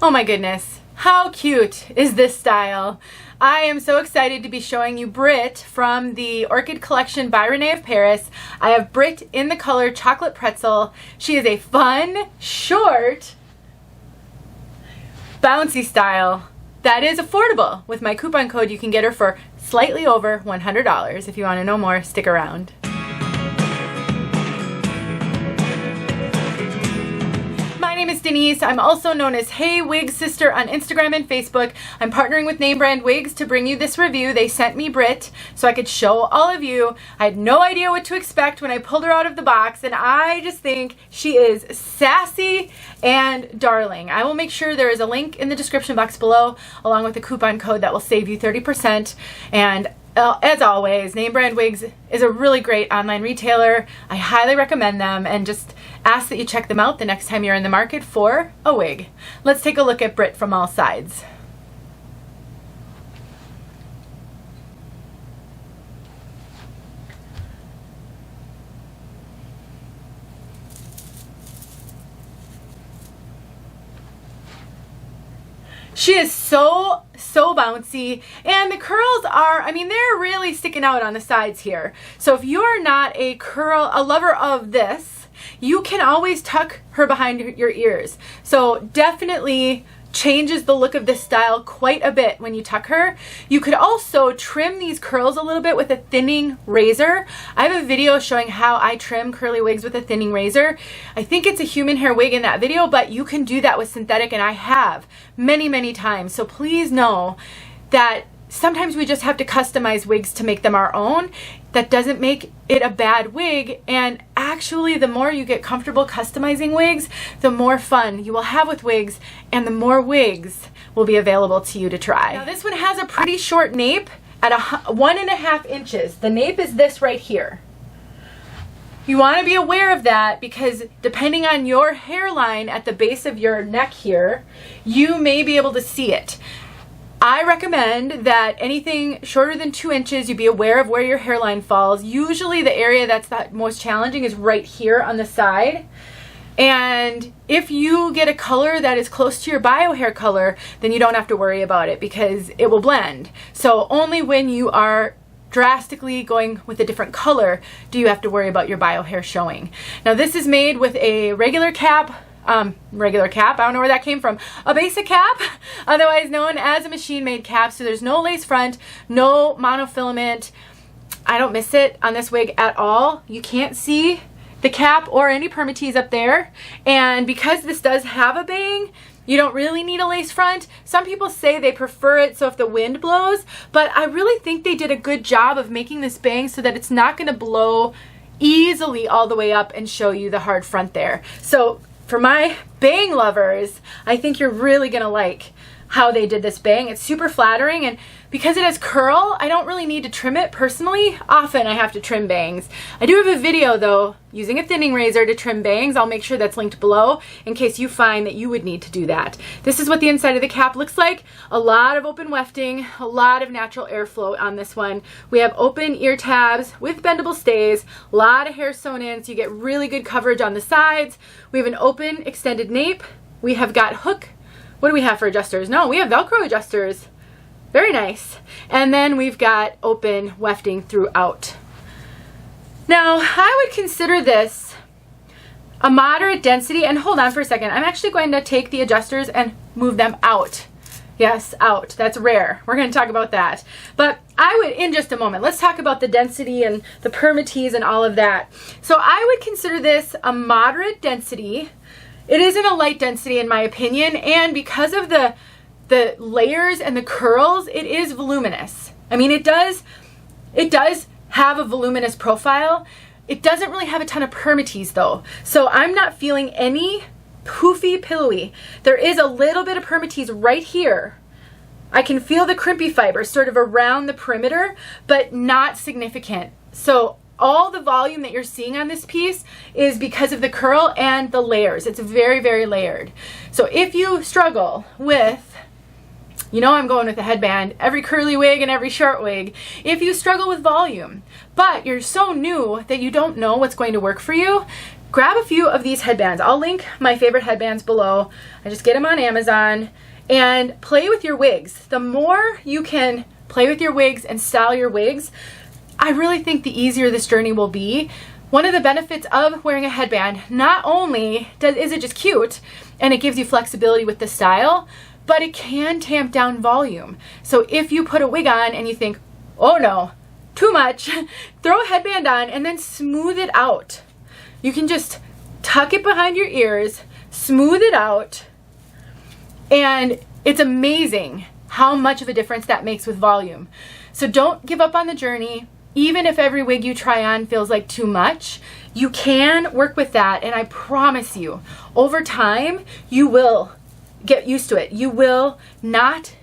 Oh my goodness, how cute is this style? I am so excited to be showing you Britt from the Orchid Collection by Rene of Paris. I have Britt in the color Chocolate Pretzel. She is a fun, short, bouncy style that is affordable. With my coupon code, you can get her for slightly over $100. If you want to know more, stick around. My name is Denise. I'm also known as Hey Wig Sister on Instagram and Facebook. I'm partnering with Name Brand Wigs to bring you this review. They sent me Britt so I could show all of you. I had no idea what to expect when I pulled her out of the box, and I just think she is sassy and darling. I will make sure there is a link in the description box below along with a coupon code that will save you 30%. And as always, Name Brand Wigs is a really great online retailer. I highly recommend them and just ask that you check them out the next time you're in the market for a wig. Let's take a look at Britt from all sides. She is so bouncy, and the curls are, I mean, they're really sticking out on the sides here. So if you're not a lover of this, you can always tuck her behind your ears. So definitely changes the look of this style quite a bit when you tuck her. You could also trim these curls a little bit with a thinning razor. I have a video showing how I trim curly wigs with a thinning razor. I think it's a human hair wig in that video, but you can do that with synthetic, and I have many times. So please know that sometimes we just have to customize wigs to make them our own. That doesn't make it a bad wig, and actually the more you get comfortable customizing wigs, the more fun you will have with wigs, and the more wigs will be available to you to try. Now this one has a pretty short nape at 1.5 inches. The nape is this right here. You want to be aware of that because depending on your hairline at the base of your neck here, you may be able to see it. I recommend that anything shorter than 2 inches, you be aware of where your hairline falls. Usually the area that's the most challenging is right here on the side. And if you get a color that is close to your bio hair color, then you don't have to worry about it because it will blend. So only when you are drastically going with a different color do you have to worry about your bio hair showing. Now this is made with a regular cap, I don't know where that came from, a basic cap, otherwise known as a machine-made cap. So there's no lace front, no monofilament. I don't miss it on this wig at all. You can't see the cap or any Permatease up there, and because this does have a bang, you don't really need a lace front. Some people say they prefer it so if the wind blows, but I really think they did a good job of making this bang so that it's not going to blow easily all the way up and show you the hard front there. So for my bang lovers, I think you're really gonna like how they did this bang. It's super flattering, and because it has curl, I don't really need to trim it personally. Often I have to trim bangs. I do have a video though using a thinning razor to trim bangs. I'll make sure that's linked below in case you find that you would need to do that. This is what the inside of the cap looks like. A lot of open wefting, a lot of natural airflow on this one. We have open ear tabs with bendable stays, a lot of hair sewn in so you get really good coverage on the sides. We have an open extended nape. We have got hook. What do we have for adjusters? No, we have Velcro adjusters. Very nice. And then we've got open wefting throughout. Now, I would consider this a moderate density, and hold on for a second. I'm actually going to take the adjusters and move them out. Yes, out. That's rare. We're going to talk about that. But I would, in just a moment, let's talk about the density and the Permatease and all of that. So I would consider this a moderate density. It isn't a light density in my opinion, and because of the layers and the curls, it is voluminous. I mean, it does have a voluminous profile. It doesn't really have a ton of Permatease though, so I'm not feeling any poofy pillowy. There is a little bit of Permatease right here. I can feel the crimpy fiber sort of around the perimeter, but not significant. So all the volume that you're seeing on this piece is because of the curl and the layers. It's very layered. So if you struggle with, you know I'm going with a headband, every curly wig and every short wig, if you struggle with volume, but you're so new that you don't know what's going to work for you, grab a few of these headbands. I'll link my favorite headbands below. I just get them on Amazon, and play with your wigs. The more you can play with your wigs and style your wigs, I really think the easier this journey will be. One of the benefits of wearing a headband, not only is it just cute and it gives you flexibility with the style, but it can tamp down volume. So if you put a wig on and you think, oh no, too much, throw a headband on and then smooth it out. You can just tuck it behind your ears, smooth it out, and it's amazing how much of a difference that makes with volume. So don't give up on the journey. Even if every wig you try on feels like too much, you can work with that, and I promise you, over time, you will get used to it. You will not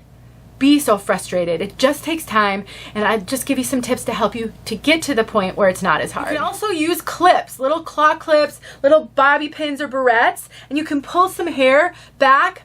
be so frustrated. It just takes time, and I just give you some tips to help you to get to the point where it's not as hard. You can also use clips, little claw clips, little bobby pins or barrettes, and you can pull some hair back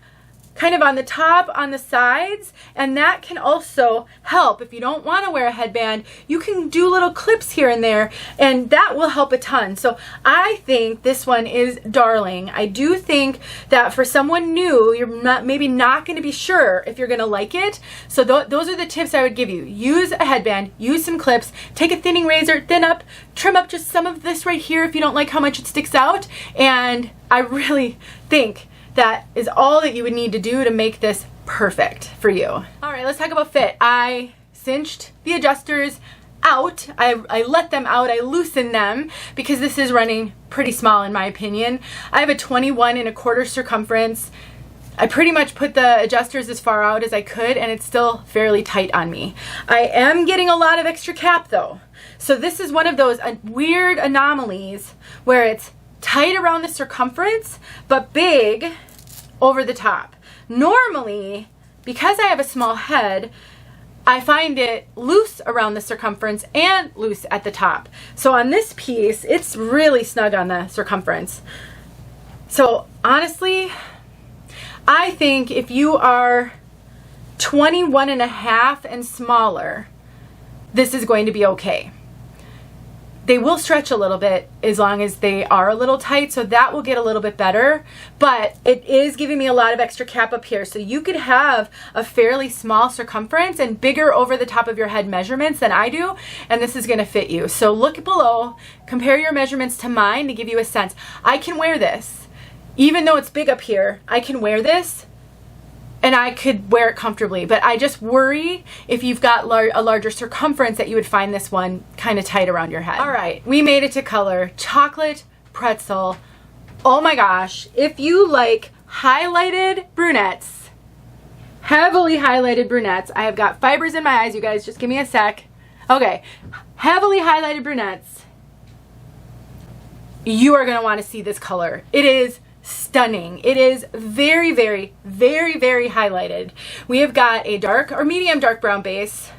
kind of on the top, on the sides, and that can also help. If you don't want to wear a headband, you can do little clips here and there, and that will help a ton. So I think this one is darling. I do think that for someone new, you're maybe not going to be sure if you're going to like it. So those are the tips I would give you. Use a headband, use some clips, take a thinning razor, thin up, trim up just some of this right here if you don't like how much it sticks out, and I really think that is all that you would need to do to make this perfect for you. All right, let's talk about fit. I cinched the adjusters out. I let them out. I loosened them because this is running pretty small in my opinion. I have a 21¼ circumference. I pretty much put the adjusters as far out as I could, and it's still fairly tight on me. I am getting a lot of extra cap though. So this is one of those weird anomalies where it's tight around the circumference, but big over the top. Normally, because I have a small head, I find it loose around the circumference and loose at the top. So on this piece, it's really snug on the circumference. So honestly, I think if you are 21½ and smaller, this is going to be okay. They will stretch a little bit as long as they are a little tight, so that will get a little bit better, but it is giving me a lot of extra cap up here. So you could have a fairly small circumference and bigger over the top of your head measurements than I do, and this is gonna fit you. So look below, compare your measurements to mine to give you a sense. I can wear this. Even though it's big up here, I can wear this and I could wear it comfortably, but I just worry if you've got a larger circumference that you would find this one kind of tight around your head. All right, we made it to color. Chocolate pretzel. Oh my gosh, if you like highlighted brunettes, heavily highlighted brunettes, I have got fibers in my eyes, you guys, just give me a sec. Okay, heavily highlighted brunettes, you are gonna wanna see this color. It is stunning. It is very, very, very, very highlighted. We have got a dark or medium dark brown base.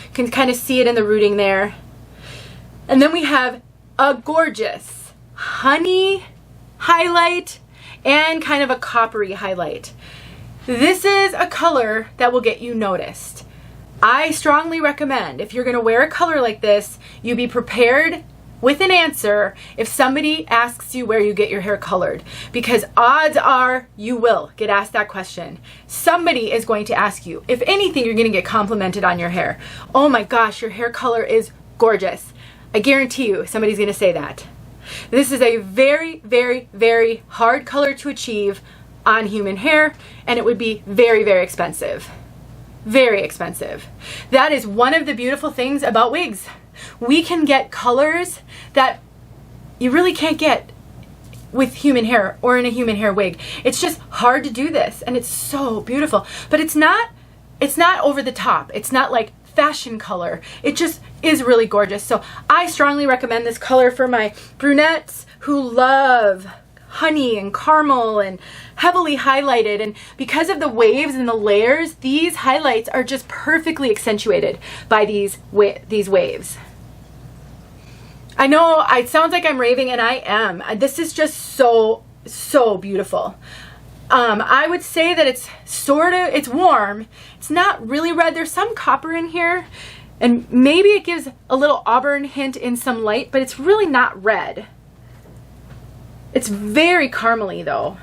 You can kind of see it in the rooting there. And then we have a gorgeous honey highlight and kind of a coppery highlight. This is a color that will get you noticed. I strongly recommend if you're going to wear a color like this, you be prepared with an answer if somebody asks you where you get your hair colored, because odds are you will get asked that question. Somebody is going to ask you. If anything, you're going to get complimented on your hair. Oh my gosh, your hair color is gorgeous. I guarantee you somebody's going to say that. This is a very, very, very hard color to achieve on human hair, and it would be very, very expensive. Very expensive. That is one of the beautiful things about wigs. We can get colors that you really can't get with human hair or in a human hair wig. It's just hard to do this, and it's so beautiful. But it's not over the top. It's not like fashion color. It just is really gorgeous. So I strongly recommend this color for my brunettes who love honey and caramel and heavily highlighted, and because of the waves and the layers, these highlights are just perfectly accentuated by these waves. I know it sounds like I'm raving, and I am. This is just so, so beautiful. I would say that it's warm. It's not really red. There's some copper in here, and maybe it gives a little auburn hint in some light, but it's really not red. It's very caramely though.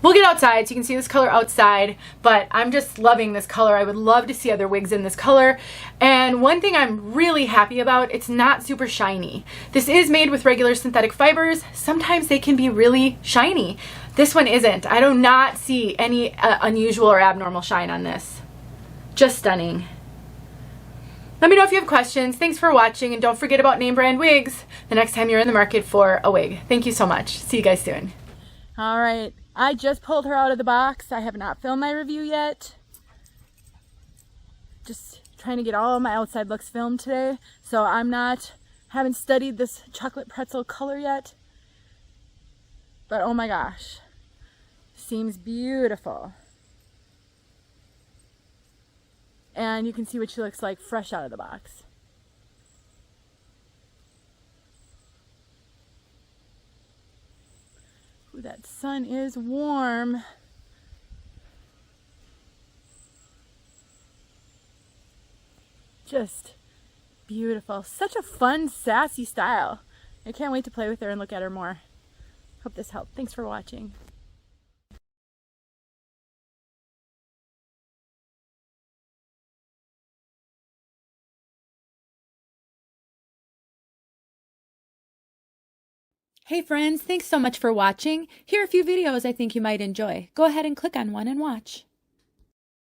We'll get outside so you can see this color outside, but I'm just loving this color. I would love to see other wigs in this color. And one thing I'm really happy about, it's not super shiny. This is made with regular synthetic fibers. Sometimes they can be really shiny. This one isn't. I do not see any unusual or abnormal shine on this. Just stunning. Let me know if you have questions. Thanks for watching, and don't forget about name brand wigs the next time you're in the market for a wig. Thank you so much. See you guys soon. All right. I just pulled her out of the box. I have not filmed my review yet. Just trying to get all of my outside looks filmed today. So haven't studied this chocolate pretzel color yet. But oh my gosh, seems beautiful. And you can see what she looks like fresh out of the box. Ooh, that sun is warm. Just beautiful. Such a fun, sassy style. I can't wait to play with her and look at her more. Hope this helped. Thanks for watching. Hey friends, thanks so much for watching. Here are a few videos I think you might enjoy. Go ahead and click on one and watch.